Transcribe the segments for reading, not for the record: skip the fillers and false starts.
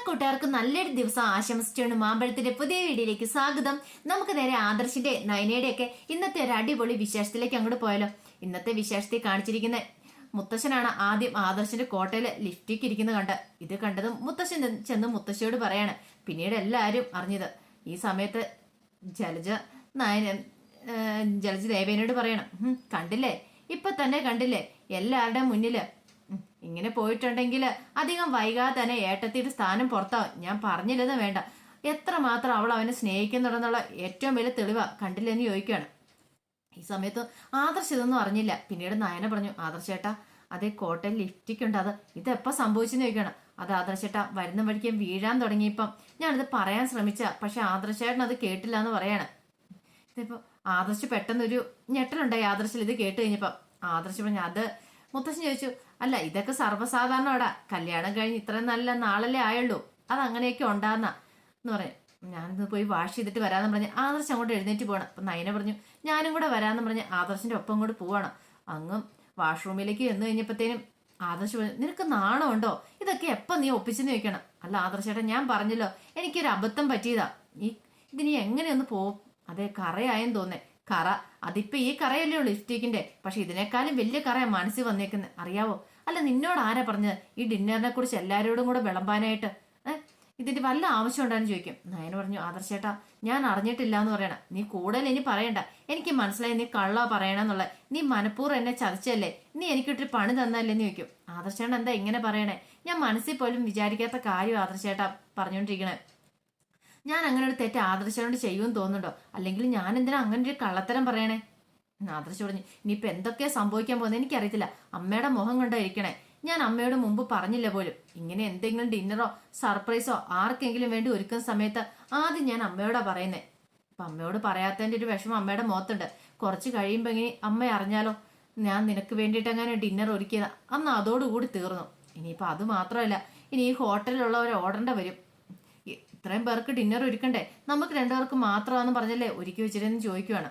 കൂട്ടുകാർക്ക് നല്ലൊരു ദിവസം ആശംസിച്ചുകൊണ്ട് മാമ്പഴത്തിന്റെ പുതിയ വീഡിയോയിലേക്ക് സ്വാഗതം. നമുക്ക് നേരെ ആദർശിന്റെ നയനയുടെ ഒക്കെ ഇന്നത്തെ ഒരു അടിപൊളി വിശേഷത്തിലേക്ക് അങ്ങോട്ട് പോയാലോ. ഇന്നത്തെ വിശേഷത്തിൽ കാണിച്ചിരിക്കുന്ന മുത്തശ്ശനാണ് ആദ്യം ആദർശിന്റെ കോട്ടയിൽ ലിഫ്റ്റിക്ക് ഇരിക്കുന്നത് കണ്ട്. ഇത് കണ്ടതും മുത്തശ്ശൻ ചെന്ന് മുത്തശ്ശിയോട് പറയാണ്. പിന്നീട് എല്ലാവരും അറിഞ്ഞത്. ഈ സമയത്ത് ജലജ ജലജ ദേവേനോട് പറയണം, കണ്ടില്ലേ, ഇപ്പൊ തന്നെ കണ്ടില്ലേ, എല്ലാവരുടെയും മുന്നില് ഇങ്ങനെ പോയിട്ടുണ്ടെങ്കിൽ അധികം വൈകാതെ തന്നെ ഏട്ടത്തിയുടെ സ്ഥാനം പുറത്താവും. ഞാൻ പറഞ്ഞില്ലെന്ന് വേണ്ട, എത്രമാത്രം അവൾ അവനെ സ്നേഹിക്കുന്നുണ്ടെന്നുള്ള ഏറ്റവും വലിയ തെളിവാ കണ്ടില്ലെന്ന് ചോദിക്കുകയാണ്. ഈ സമയത്ത് ആദർശ് ഇതൊന്നും അറിഞ്ഞില്ല. പിന്നീട് നയന പറഞ്ഞു, ആദർശേട്ടാ അതേ കോട്ടയിൽ ലിഫ്റ്റിക്കുണ്ട്, ഇതെപ്പോ സംഭവിച്ചെന്ന് ചോദിക്കണം. അത് ആദർശേട്ടാ വരുന്ന വഴിക്ക് വീഴാൻ തുടങ്ങിയപ്പം ഞാനിത് പറയാൻ ശ്രമിച്ച, പക്ഷെ ആദർശേട്ടൻ അത് കേട്ടില്ല എന്ന് പറയാണ്. ഇതിപ്പോ ആദർശ് പെട്ടെന്നൊരു ഞെട്ടലുണ്ടായി ആദർശിൽ ഇത് കേട്ട് കഴിഞ്ഞപ്പം. ആദർശ് പറഞ്ഞു, അത് മുത്തശ്ശൻ ചോദിച്ചു, അല്ല ഇതൊക്കെ സർവ്വസാധാരണോടാ, കല്യാണം കഴിഞ്ഞ് ഇത്രയും നല്ല നാളല്ലേ ആയുള്ളൂ, അത് അങ്ങനെയൊക്കെ ഉണ്ടാകുന്ന എന്ന് പറയും. ഞാനിത് പോയി വാഷ് ചെയ്തിട്ട് വരാമെന്ന് പറഞ്ഞ് ആദർശ് അങ്ങോട്ട് എഴുന്നേറ്റ് പോകണം. അപ്പം നയന പറഞ്ഞു, ഞാനും കൂടെ വരാമെന്ന് പറഞ്ഞ് ആദർശിന്റെ ഒപ്പം കൂടെ പോവാണ്. അങ്ങും വാഷ്റൂമിലേക്ക് ചെന്ന് കഴിഞ്ഞപ്പോഴത്തേനും ആദർശ് പറഞ്ഞു, നിനക്ക് നാണമുണ്ടോ, ഇതൊക്കെ എപ്പം നീ ഒപ്പിച്ചെന്ന് ചോദിക്കണം. അല്ല ആദർശേട്ടാ, ഞാൻ പറഞ്ഞല്ലോ എനിക്കൊരു അബദ്ധം പറ്റിയതാ, ഇതിനി എങ്ങനെയൊന്ന് പോവും. അതെ കറയായെന്ന് തോന്നേ. കറ അതിപ്പോ ഈ കറയല്ലേ ഉള്ളൂ ലിപ്സ്റ്റിക്കിന്റെ, പക്ഷെ ഇതിനേക്കാളും വലിയ കറയാ മനസ്സിൽ വന്നേക്കുന്നത്, അറിയാവോ. അല്ല നിന്നോട് ആരാ പറഞ്ഞത് ഈ ഡിന്നറിനെ കുറിച്ച് എല്ലാവരോടും കൂടെ വിളമ്പാനായിട്ട്? ഇതിന്റെ വല്ല ആവശ്യം ഉണ്ടാന്ന് ചോദിക്കും. നയന പറഞ്ഞു, ആദർശേട്ടാ ഞാൻ അറിഞ്ഞിട്ടില്ല എന്ന് പറയണം. നീ കൂടുതൽ ഇനി പറയണ്ട, എനിക്ക് മനസ്സിലായി നീ കള്ള പറയണമെന്നുള്ള, നീ മനഃപൂർവ്വം എന്നെ ചതിച്ചല്ലേ, നീ എനിക്കിട്ടൊരു പണി തന്നല്ലേന്ന് ചോദിക്കും. ആദർശേട്ട എന്താ ഇങ്ങനെ പറയണേ, ഞാൻ മനസ്സിൽ പോലും വിചാരിക്കാത്ത കാര്യം ആദർശേട്ടാ പറഞ്ഞുകൊണ്ടിരിക്കണേ. ഞാൻ അങ്ങനെ ഒരു തെറ്റ് ആദർശനോട് ചെയ്യുമെന്ന് തോന്നുന്നുണ്ടോ, അല്ലെങ്കിൽ ഞാൻ എന്തിനാ അങ്ങനെ ഒരു കള്ളത്തരം പറയണേ? ആദർശ് പറഞ്ഞു, ഇനിയിപ്പോ എന്തൊക്കെയാ സംഭവിക്കാൻ പോകുന്നത് എനിക്കറിയത്തില്ല, അമ്മയുടെ മുഖം കൊണ്ടായിരിക്കണേ. ഞാൻ അമ്മയോട് മുമ്പ് പറഞ്ഞില്ല പോലും, ഇങ്ങനെ എന്തെങ്കിലും ഡിന്നറോ സർപ്രൈസോ ആർക്കെങ്കിലും വേണ്ടി ഒരുക്കുന്ന സമയത്ത് ആദ്യം ഞാൻ അമ്മയോടാ പറയുന്നേ. അപ്പൊ അമ്മയോട് പറയാത്തതിന്റെ ഒരു വിഷമം അമ്മയുടെ മുഖത്തുണ്ട്. കുറച്ച് കഴിയുമ്പോ ഇങ്ങനെ അമ്മ അറിഞ്ഞാലോ ഞാൻ നിനക്ക് വേണ്ടിയിട്ട് അങ്ങനെ ഡിന്നർ ഒരുക്കിയതാ, അന്ന് അതോടുകൂടി തീർന്നു. ഇനിയിപ്പോ അത് മാത്രമല്ല, ഇനി ഈ ഹോട്ടലിലുള്ളവരെ ഓടേണ്ട വരും. ഇത്രയും പേർക്ക് ഡിന്നർ ഒരുക്കണ്ടേ, നമുക്ക് രണ്ടുപേർക്ക് മാത്രമാണെന്ന് പറഞ്ഞല്ലേ ഒരുക്കി വെച്ചിരുന്നു ചോദിക്കുവാണ്.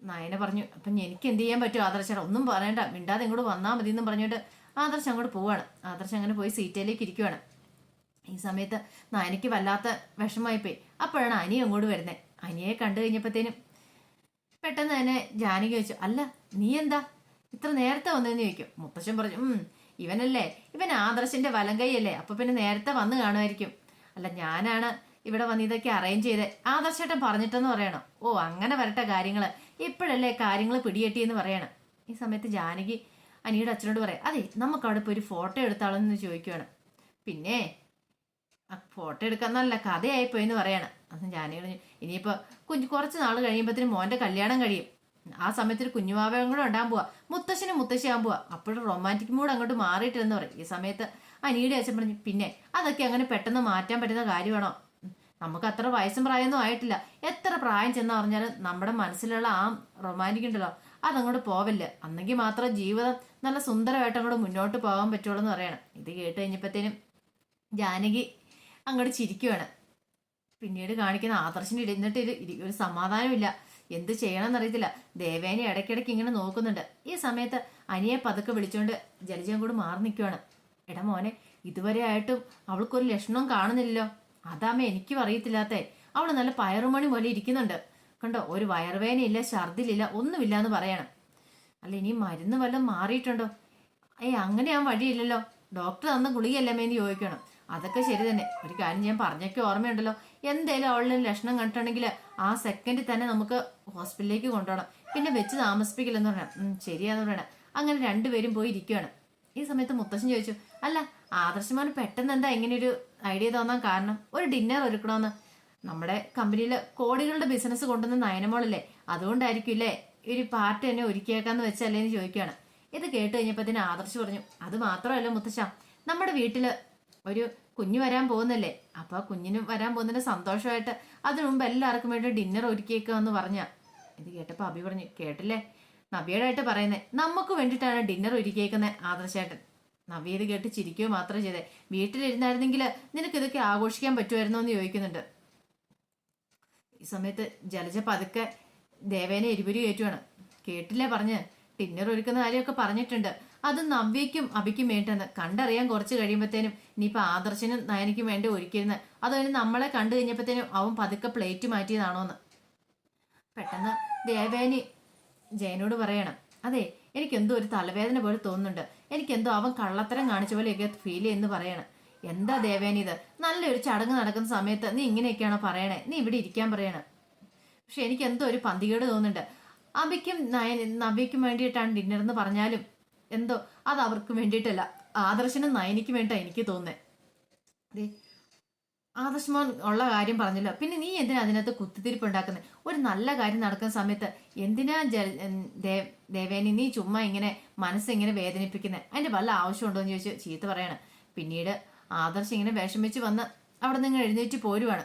നയന പറഞ്ഞു, അപ്പം എനിക്ക് എന്ത് ചെയ്യാൻ പറ്റും ആദർശേട്ടാ, ഒന്നും പറയണ്ട, മിണ്ടാതെ ഇങ്ങോട്ട് വന്നാൽ മതി എന്ന് പറഞ്ഞിട്ട് ആദർശ് അങ്ങോട്ട് പോവാണ്. ആദർശ് അങ്ങനെ പോയി സീറ്റിലേക്ക് ഇരിക്കുവാണ്. ഈ സമയത്ത് നയനയ്ക്ക് വല്ലാത്ത വിഷമമായിപ്പോയി. അപ്പോഴാണ് അനി അങ്ങോട്ട് വരുന്നത്. അനിയെ കണ്ടു കഴിഞ്ഞപ്പോഴത്തേനും പെട്ടെന്ന് തന്നെ ജാനകി ചോദിച്ചു, അല്ല നീ എന്താ ഇത്ര നേരത്തെ വന്നതെന്ന് ചോദിക്കും. മുത്തശ്ശൻ പറഞ്ഞു, ഇവനല്ലേ, ഇവൻ ആദർശിന്റെ വലം കൈയല്ലേ, അപ്പൊ പിന്നെ നേരത്തെ വന്ന് കാണുമായിരിക്കും. അല്ല ഞാനാണ് ഇവിടെ വന്ന് ഇതൊക്കെ അറേഞ്ച് ചെയ്ത് ആദർശേട്ടൻ പറഞ്ഞിട്ടെന്ന് പറയണം. ഓ അങ്ങനെ വരട്ടെ കാര്യങ്ങള്, ഇപ്പോഴല്ലേ കാര്യങ്ങൾ പിടിയെട്ടിയെന്ന് പറയണം. ഈ സമയത്ത് ജാനകി അനിയുടെ അച്ഛനോട് പറയാം, അതെ നമുക്ക് അവിടെ പോയി ഒരു ഫോട്ടോ എടുത്താളെന്ന് ചോദിക്കുവാണ്. പിന്നെ ഫോട്ടോ എടുക്കാൻ നല്ല കഥയായിപ്പോയെന്ന് പറയണം. അത് ജാനകി പറഞ്ഞു, ഇനിയിപ്പോ കുറച്ച് നാൾ കഴിയുമ്പോഴത്തേനും മോന്റെ കല്യാണം കഴിയും, ആ സമയത്ത് ഒരു കുഞ്ഞുമാവയും കൂടെ ഉണ്ടാകാൻ പോവാ, മുത്തശ്ശനും മുത്തശ്ശിയാൻ പോവാ, അപ്പോഴും റൊമാൻറ്റിക് മൂഡ് അങ്ങോട്ട് മാറിയിട്ടില്ലെന്ന് പറയും. ഈ സമയത്ത് അനിയുടെ അച്ഛൻ പറഞ്ഞു, പിന്നെ അതൊക്കെ അങ്ങനെ പെട്ടെന്ന് മാറ്റാൻ പറ്റുന്ന കാര്യമാണോ, നമുക്ക് അത്ര വയസ്സും പ്രായമൊന്നും ആയിട്ടില്ല, എത്ര പ്രായം ചെന്ന് പറഞ്ഞാലും നമ്മുടെ മനസ്സിലുള്ള ആ റൊമാൻറ്റിക് ഉണ്ടല്ലോ അതങ്ങോട്ട് പോവില്ല, അന്നെങ്കിൽ മാത്രം ജീവിതം നല്ല സുന്ദരമായിട്ട് അങ്ങോട്ട് മുന്നോട്ട് പോകാൻ പറ്റുള്ളൂ എന്ന് പറയണം. ഇത് കേട്ട് കഴിഞ്ഞപ്പോഴത്തേനും ജാനകി അങ്ങോട്ട് ചിരിക്കുവാണ്. പിന്നീട് കാണിക്കുന്ന ആദർശിന് ഇരുന്നിട്ട് ഒരു സമാധാനമില്ല, എന്ത് ചെയ്യണമെന്നറിയത്തില്ല. ദേവേനെ ഇടയ്ക്കിടയ്ക്ക് ഇങ്ങനെ നോക്കുന്നുണ്ട്. ഈ സമയത്ത് അനിയെ പതുക്കെ വിളിച്ചുകൊണ്ട് ജലജയും കൂടി മാറി നിൽക്കുവാണ്. എടാ മോനെ, ഇതുവരെ ആയിട്ടും അവൾക്കൊരു ലക്ഷണവും കാണുന്നില്ലല്ലോ. അതാമേ എനിക്കും അറിയത്തില്ലാത്തേ, അവള് നല്ല പയറുമണി പോലെ ഇരിക്കുന്നുണ്ട് കണ്ടോ, ഒരു വയറുവേനയില്ല, ഛർദിലില്ല, ഒന്നുമില്ല എന്ന് പറയണം. അല്ല ഇനി മരുന്ന് വല്ലതും മാറിയിട്ടുണ്ടോ? അങ്ങനെ ആ വഴിയില്ലല്ലോ, ഡോക്ടർ തന്ന ഗുളികയല്ലമ്മേന്ന് ചോദിക്കണം. അതൊക്കെ ശരി തന്നെ, ഒരു കാര്യം ഞാൻ പറഞ്ഞൊക്കെ ഓർമ്മയുണ്ടല്ലോ, എന്തേലും അവളുടെ ലക്ഷണം കണ്ടിട്ടുണ്ടെങ്കിൽ ആ സെക്കൻഡിൽ തന്നെ നമുക്ക് ഹോസ്പിറ്റലിലേക്ക് കൊണ്ടുപോകണം, പിന്നെ വെച്ച് താമസിപ്പിക്കില്ലെന്ന് പറയണം. ശരിയാന്ന് പറയണം. അങ്ങനെ രണ്ടുപേരും പോയി ഇരിക്കുകയാണ്. ഈ സമയത്ത് മുത്തശ്ശൻ ചോദിച്ചു, അല്ല ആദർശമാൻ പെട്ടെന്ന് എന്താ ഇങ്ങനെ ഒരു ഐഡിയ തോന്നാൻ കാരണം, ഒരു ഡിന്നർ ഒരുക്കണമെന്ന്? നമ്മുടെ കമ്പനിയിൽ കോടികളുടെ ബിസിനസ് കൊണ്ടുവന്ന നയനമോളല്ലേ, അതുകൊണ്ടായിരിക്കില്ലേ ഒരു പാർട്ടി തന്നെ ഒരുക്കിയേക്കാന്ന് വെച്ചല്ലേന്ന് ചോദിക്കുകയാണ്. ഇത് കേട്ട് കഴിഞ്ഞപ്പോഴത്തേന് ആദർശ് പറഞ്ഞു, അത് മാത്രമല്ല മുത്തശ്ശ, നമ്മുടെ വീട്ടില് ഒരു കുഞ്ഞു വരാൻ പോകുന്നല്ലേ, അപ്പൊ ആ കുഞ്ഞിന് വരാൻ പോകുന്നതിന്റെ സന്തോഷമായിട്ട് അതിനു മുമ്പ് എല്ലാവർക്കും വേണ്ടി ഡിന്നർ ഒരുക്കിയേക്കാന്ന് പറഞ്ഞ. ഇത് കേട്ടപ്പോ അഭി പറഞ്ഞു, കേട്ടില്ലേ നബിയോടായിട്ട് പറയുന്നത്, നമുക്ക് വേണ്ടിയിട്ടാണ് ഡിന്നർ ഒരുക്കിയേക്കുന്നത് ആദർശേട്ടൻ. നവ്യ ഇത് കേട്ട് ചിരിക്കുകയോ മാത്രം ചെയ്തേ, വീട്ടിലിരുന്നായിരുന്നെങ്കിൽ നിനക്ക് ഇതൊക്കെ ആഘോഷിക്കാൻ പറ്റുമായിരുന്നോ എന്ന് ചോദിക്കുന്നുണ്ട്. ഈ സമയത്ത് ജലജ പതുക്കെ ദേവേനെ എരിപുരി കയറ്റുവാണ്. കേട്ടില്ലേ പറഞ്ഞ് ഡിന്നർ ഒരുക്കുന്ന കാര്യമൊക്കെ പറഞ്ഞിട്ടുണ്ട്, അത് നവ്യയ്ക്കും അഭിക്കും വേണ്ടെന്ന് കണ്ടറിയാൻ കുറച്ച് കഴിയുമ്പോഴത്തേനും ഇനിയിപ്പോൾ ആദർശനും നയനയ്ക്കും വേണ്ടി ഒരുക്കിയിരുന്ന് അതൊരു നമ്മളെ കണ്ടു കഴിഞ്ഞപ്പോഴത്തേനും അവൻ പതുക്കെ പ്ലേറ്റ് മാറ്റിയതാണോന്ന്. പെട്ടെന്ന് ദേവേനി ജയനോട് പറയണം, അതെ എനിക്കെന്തോ ഒരു തലവേദന പോലെ തോന്നുന്നുണ്ട്, എനിക്കെന്തോ അവൻ കള്ളത്തരം കാണിച്ച പോലെയൊക്കെ ഫീൽ ചെയ്യുന്നു പറയണം. എന്താ ദേവേനി ഇത്, നല്ലൊരു ചടങ്ങ് നടക്കുന്ന സമയത്ത് നീ ഇങ്ങനെയൊക്കെയാണോ പറയണേ, നീ ഇവിടെ ഇരിക്കാൻ പറയണം. പക്ഷെ എനിക്ക് എന്തോ ഒരു പന്തികേട് തോന്നുന്നുണ്ട്. അബിക്കും നവ്യയ്ക്കും വേണ്ടിയിട്ടാണ് ഡിന്നർ എന്ന് പറഞ്ഞാലും എന്തോ അത് അവർക്ക് വേണ്ടിയിട്ടല്ല, ആദർശനും നയനിക്കും വേണ്ടിയിട്ടാണ് എനിക്ക് തോന്നുന്നത്. ആദർശമോൻ ഉള്ള കാര്യം പറഞ്ഞല്ലോ, പിന്നെ നീ എന്തിനാ അതിനകത്ത് കുത്തിത്തിരിപ്പ് ഉണ്ടാക്കുന്നത്? ഒരു നല്ല കാര്യം നടക്കുന്ന സമയത്ത് എന്തിനാ ദേവേനി നീ ചുമ്മാ ഇങ്ങനെ മനസ്സിങ്ങനെ വേദനിപ്പിക്കുന്നത്? അതിന്റെ വല്ല ആവശ്യമുണ്ടോ എന്ന് ചോദിച്ചു ചീത്ത പറയാണ്. പിന്നീട് ആദർശം ഇങ്ങനെ വിഷമിച്ച് വന്ന് അവിടെ നിന്ന് എഴുന്നേറ്റ് പോരുവാണ്.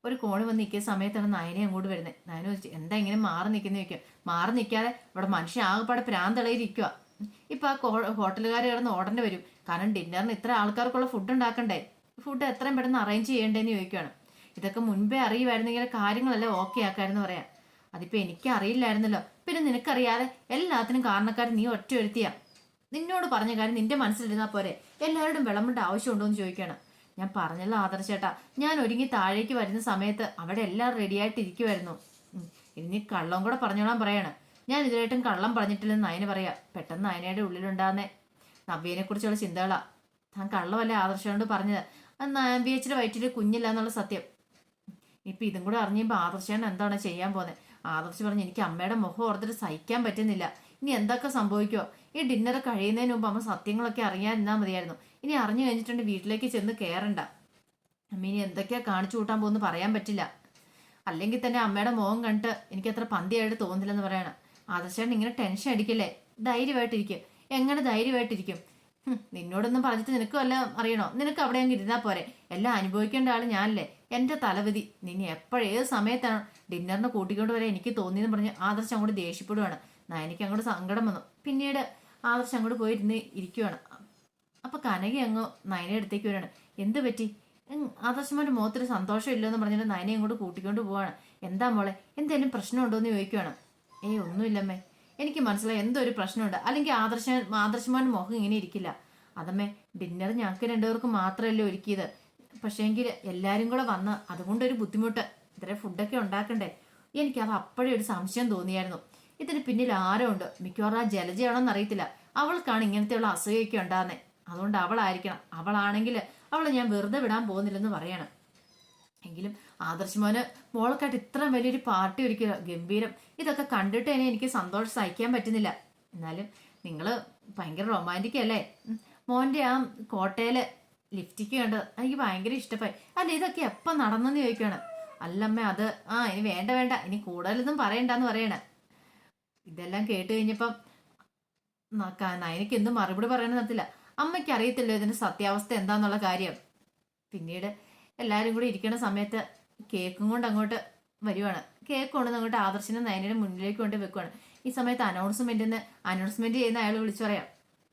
ഒരു കോണി വന്ന് നിൽക്കുന്ന സമയത്താണ് നയനെ അങ്ങോട്ട് വരുന്നത്. നയന ചോദിച്ചു, എന്താ ഇങ്ങനെ മാറി നിൽക്കുന്ന ചോദിക്കുക. മാറി നിൽക്കാതെ ഇവിടെ മനുഷ്യൻ ആകെപ്പാടെ പ്രാന്തളയിരിക്കുക. ഇപ്പൊ ആ ഹോട്ടലുകാർ കിടന്ന് ഓടേണ്ടി വരും, കാരണം ഡിന്നറിന് ഇത്ര ആൾക്കാർക്കുള്ള ഫുഡ് ഉണ്ടാക്കണ്ടേ, ഫുഡ് എത്രയും പെട്ടെന്ന് അറേഞ്ച് ചെയ്യേണ്ടതെന്ന് ചോദിക്കുകയാണ്. ഇതൊക്കെ മുൻപേ അറിയുമായിരുന്നെങ്കിൽ കാര്യങ്ങളെല്ലാം ഓക്കെ ആക്കായിരുന്നു പറയാം. അതിപ്പോ എനിക്ക് അറിയില്ലായിരുന്നല്ലോ, പിന്നെ നിനക്കറിയാതെ എല്ലാത്തിനും കാരണക്കാരൻ നീ ഒറ്റ ഒരുത്തിയാ. നിന്നോട് പറഞ്ഞ കാര്യം നിന്റെ മനസ്സിലിരുന്നാൽ പോരെ, എല്ലാവരുടെയും വിളമ്പേണ്ട ആവശ്യമുണ്ടോ എന്ന് ചോദിക്കുകയാണ്. ഞാൻ പറഞ്ഞല്ലോ ആദർശേട്ടാ, ഞാൻ ഒരുങ്ങി താഴേക്ക് വരുന്ന സമയത്ത് അവിടെ എല്ലാം റെഡിയായിട്ട് ഇരിക്കുമായിരുന്നു. ഇനി കള്ളം കൂടെ പറഞ്ഞോളാൻ പറയാണ്. ഞാൻ ഇതിലായിട്ടും കള്ളം പറഞ്ഞിട്ടില്ലെന്ന് നയന് പറയാ. പെട്ടെന്ന് നയനയുടെ ഉള്ളിലുണ്ടാകുന്ന നവ്യനെ കുറിച്ചുള്ള ചിന്തകളാ. താൻ കള്ളമല്ലേ ആദർശനോട് പറഞ്ഞത്, അത് നവ്യച്ചിയുടെ വയറ്റിൽ കുഞ്ഞില്ല എന്നുള്ള സത്യം. ഇപ്പൊ ഇതും കൂടെ അറിഞ്ഞപ്പോ ആദർശൻ എന്താണ് ചെയ്യാൻ പോകുന്നത്? ആദർശ് പറഞ്ഞു, എനിക്ക് അമ്മയുടെ മുഖം ഓർത്തിട്ട് സഹിക്കാൻ പറ്റുന്നില്ല, ഇനി എന്തൊക്കെ സംഭവിക്കോ? ഈ ഡിന്നർ കഴിയുന്നതിന് മുമ്പ് അമ്മ സത്യങ്ങളൊക്കെ അറിയാതിരുന്നാൽ മതിയായിരുന്നു. ഇനി അറിഞ്ഞു കഴിഞ്ഞിട്ടുണ്ട് വീട്ടിലേക്ക് ചെന്ന് കയറണ്ട. അമ്മ ഇനി എന്തൊക്കെയാ കാണിച്ചു കൂട്ടാൻ പോകുന്നു പറയാൻ പറ്റില്ല. അല്ലെങ്കിൽ തന്നെ അമ്മയുടെ മുഖം കണ്ടിട്ട് എനിക്ക് അത്ര പന്തിയായിട്ട് തോന്നില്ലെന്ന് പറയണം. ആദർശേട്ടൻ ഇങ്ങനെ ടെൻഷൻ അടിക്കില്ലേ, ധൈര്യമായിട്ടിരിക്കും. എങ്ങനെ ധൈര്യമായിട്ടിരിക്കും? നിന്നോടൊന്നും പറഞ്ഞിട്ട് നിനക്ക് വല്ല അറിയണോ? നിനക്ക് അവിടെ അങ്ങ് ഇരുന്നാൽ പോരെ, എല്ലാം അനുഭവിക്കേണ്ട ആള് ഞാനല്ലേ. എന്റെ തലവിധി, നിന്നെ എപ്പോഴേത് സമയത്താണ് ഡിന്നറിന് കൂട്ടിക്കൊണ്ട് വരെ എനിക്ക് തോന്നിയെന്ന് പറഞ്ഞ് ആദർശം അങ്ങോട്ട് ദേഷ്യപ്പെടുവാണ്. നയനിക്ക് അങ്ങോട്ട് സങ്കടം വന്നു. പിന്നീട് ആദർശം അങ്ങോട്ട് പോയിരുന്ന് ഇരിക്കുവാണ്. അപ്പൊ കനക അങ്ങ് നയനെ അടുത്തേക്ക് വരികയാണ്. എന്ത് പറ്റി? ആദർശമാരുടെ മുഖത്തൊരു സന്തോഷം ഇല്ലെന്ന് പറഞ്ഞിട്ട് നയനെ അങ്ങോട്ട് കൂട്ടിക്കൊണ്ട് പോവാണ്. എന്താ മോളെ, എന്തെങ്കിലും പ്രശ്നമുണ്ടോ എന്ന് ചോദിക്കുവാണ്. ഒന്നുമില്ലമ്മേ, എനിക്ക് മനസ്സിലായി എന്തോ ഒരു പ്രശ്നമുണ്ട്, അല്ലെങ്കിൽ ആദർശമാരുടെ മുഖം ഇങ്ങനെ ഇരിക്കില്ല. അതമ്മേ, ഡിന്നർ ഞങ്ങൾക്ക് രണ്ടുപേർക്ക് മാത്രമല്ലേ ഒരുക്കിയത്, പക്ഷേങ്കിൽ എല്ലാരും കൂടെ വന്ന് അതുകൊണ്ടൊരു ബുദ്ധിമുട്ട്, ഇത്രയും ഫുഡൊക്കെ ഉണ്ടാക്കണ്ടേ. എനിക്കത് അപ്പോഴേ ഒരു സംശയം തോന്നിയായിരുന്നു. ഇതിന് പിന്നിൽ ആരോ ഉണ്ട്, മിക്കവാറും ആ ജലജയാണോന്ന് അറിയത്തില്ല. അവൾക്കാണ് ഇങ്ങനത്തെയുള്ള അസൂയൊക്കെ ഉണ്ടാകുന്നത്, അതുകൊണ്ട് അവളായിരിക്കണം. അവളാണെങ്കിൽ അവളെ ഞാൻ വെറുതെ വിടാൻ പോകുന്നില്ലെന്ന് പറയണം. എങ്കിലും ആദർശ് മോൾക്കായിട്ട് ഇത്രയും വലിയൊരു പാർട്ടി ഒരുക്കുക, ഗംഭീരം. ഇതൊക്കെ കണ്ടിട്ട് തന്നെ എനിക്ക് സന്തോഷം സഹിക്കാൻ പറ്റുന്നില്ല. എന്നാലും നിങ്ങൾ ഭയങ്കര റൊമാൻറ്റിക് അല്ലേ? മോൻ്റെ ആ കോട്ടയില് ലിഫ്റ്റിക്ക് കണ്ടത് എനിക്ക് ഭയങ്കര ഇഷ്ടമായി. അല്ല, ഇതൊക്കെ എപ്പം നടന്നെന്ന് ചോദിക്കുകയാണ്. അല്ലമ്മ അത് ഇനി വേണ്ട, ഇനി കൂടുതലൊന്നും പറയണ്ടെന്ന് പറയണേ. ഇതെല്ലാം കേട്ട് കഴിഞ്ഞപ്പം നയനയ്ക്ക് എന്തും മറുപടി പറയാൻ നിർത്തില്ല. അമ്മയ്ക്ക് അറിയത്തില്ലോ ഇതിന്റെ സത്യാവസ്ഥ എന്താന്നുള്ള കാര്യം. പിന്നീട് എല്ലാവരും കൂടി ഇരിക്കുന്ന സമയത്ത് കേക്കും കൊണ്ട് അങ്ങോട്ട് വരുവാണ്. കേക്ക് കൊണ്ടുവന്ന് അങ്ങോട്ട് ആദർശിനെ നയനയുടെ മുന്നിലേക്ക് കൊണ്ട് വെക്കുവാണ്. ഈ സമയത്ത് അനൗൺസ്മെന്റ് ചെയ്യുന്ന അയാൾ വിളിച്ചു പറയാം.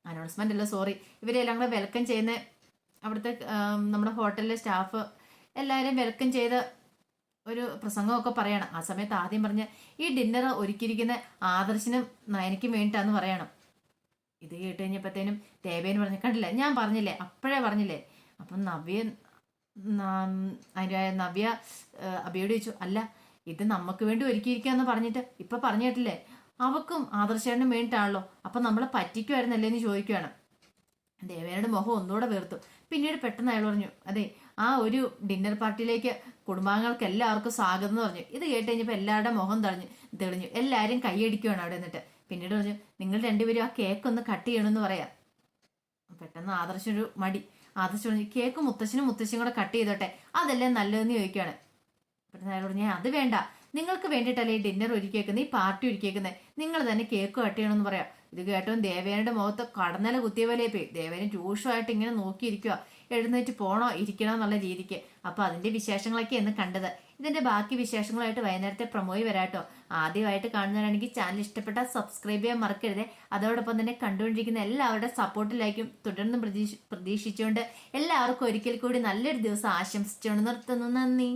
അനൗൺസ്മെന്റ് അല്ല, സോറി, ഇവരെല്ലാം കൂടെ വെൽക്കം ചെയ്യുന്ന അവിടുത്തെ നമ്മുടെ ഹോട്ടലിലെ സ്റ്റാഫ് എല്ലാവരും വെൽക്കം ചെയ്ത് ഒരു പ്രസംഗമൊക്കെ പറയണം. ആ സമയത്ത് ആദ്യം പറഞ്ഞ ഈ ഡിന്നർ ഒരുക്കിയിരിക്കുന്ന ആദർശിനും നയനയ്ക്കും വേണ്ടിയിട്ടാന്ന് പറയണം. ഇത് കേട്ട് കഴിഞ്ഞപ്പോഴത്തേനും ദേവേന് പറഞ്ഞു, കണ്ടില്ല ഞാൻ പറഞ്ഞില്ലേ, അപ്പോഴേ പറഞ്ഞില്ലേ. അപ്പം നവ്യ അബിയോട് ചോദിച്ചു, അല്ല ഇത് നമുക്ക് വേണ്ടി ഒരുക്കിയിരിക്കാന്ന് പറഞ്ഞിട്ട് ഇപ്പൊ പറഞ്ഞു കേട്ടില്ലേ, അവക്കും ആദർശേട്ടനും വേണ്ടിയിട്ടാണല്ലോ, അപ്പൊ നമ്മളെ പറ്റിക്കുമായിരുന്നല്ലേ എന്ന് ചോദിക്കുകയാണ്. ദേവേനയുടെ മുഖം ഒന്നുകൂടെ വീർത്തു. പിന്നീട് പെട്ടെന്ന് അയാൾ പറഞ്ഞു, അതെ ആ ഒരു ഡിന്നർ പാർട്ടിയിലേക്ക് കുടുംബാംഗങ്ങൾക്ക് എല്ലാവർക്കും സ്വാഗതം എന്ന് പറഞ്ഞു. ഇത് കേട്ട് കഴിഞ്ഞപ്പോൾ എല്ലാവരുടെ മുഖം തെളിഞ്ഞു. എല്ലാവരും കൈയടിക്കുകയാണ് അവിടെ നിന്നിട്ട്. പിന്നീട് പറഞ്ഞു, നിങ്ങൾ രണ്ടുപേരും ആ കേക്ക് ഒന്ന് കട്ട് ചെയ്യണമെന്ന് പറയാം. പെട്ടെന്ന് ആദർശൊരു മടി. ആദർശം പറഞ്ഞു, കേക്ക് മുത്തശ്ശിയും കൂടെ കട്ട് ചെയ്തോട്ടെ, അതല്ലേ നല്ലതെന്ന് ചോദിക്കുകയാണ്. പെട്ടെന്ന് അയാൾ പറഞ്ഞു, അത് വേണ്ട, നിങ്ങൾക്ക് വേണ്ടിയിട്ടല്ലേ ഈ ഡിന്നർ ഒരുക്കിയേക്കുന്നത്, ഈ പാർട്ടി ഒരുക്കിയേക്കുന്നത്, നിങ്ങൾ തന്നെ കേക്ക് കട്ട് ചെയ്യണമെന്ന് പറയാം. ഇത് കേട്ടവും ദേവേനയുടെ മുഖത്ത് കടന്നല കുത്തിയ പോലെ പോയി. ദേവേനെ രൂക്ഷമായിട്ട് ഇങ്ങനെ നോക്കിയിരിക്കുക, എഴുന്നേറ്റ് പോണോ ഇരിക്കണോ എന്നുള്ള രീതിക്ക്. അപ്പൊ അതിന്റെ വിശേഷങ്ങളൊക്കെ എന്ന് കണ്ടത്. ഇതിന്റെ ബാക്കി വിശേഷങ്ങളായിട്ട് വൈകുന്നേരത്തെ പ്രൊമോയി വരാട്ടോ. ആദ്യമായിട്ട് കാണുന്നവരാണെങ്കിൽ ചാനൽ ഇഷ്ടപ്പെട്ടാൽ സബ്സ്ക്രൈബ് ചെയ്യാൻ മറക്കരുത്. അതോടൊപ്പം തന്നെ കണ്ടുകൊണ്ടിരിക്കുന്ന എല്ലാവരുടെ സപ്പോർട്ടിലേക്കും തുടർന്നും പ്രതീക്ഷിച്ചുകൊണ്ട് എല്ലാവർക്കും ഒരിക്കൽ കൂടി നല്ലൊരു ദിവസം ആശംസിച്ചുകൊണ്ട് നിർത്തുന്നു. നന്ദി.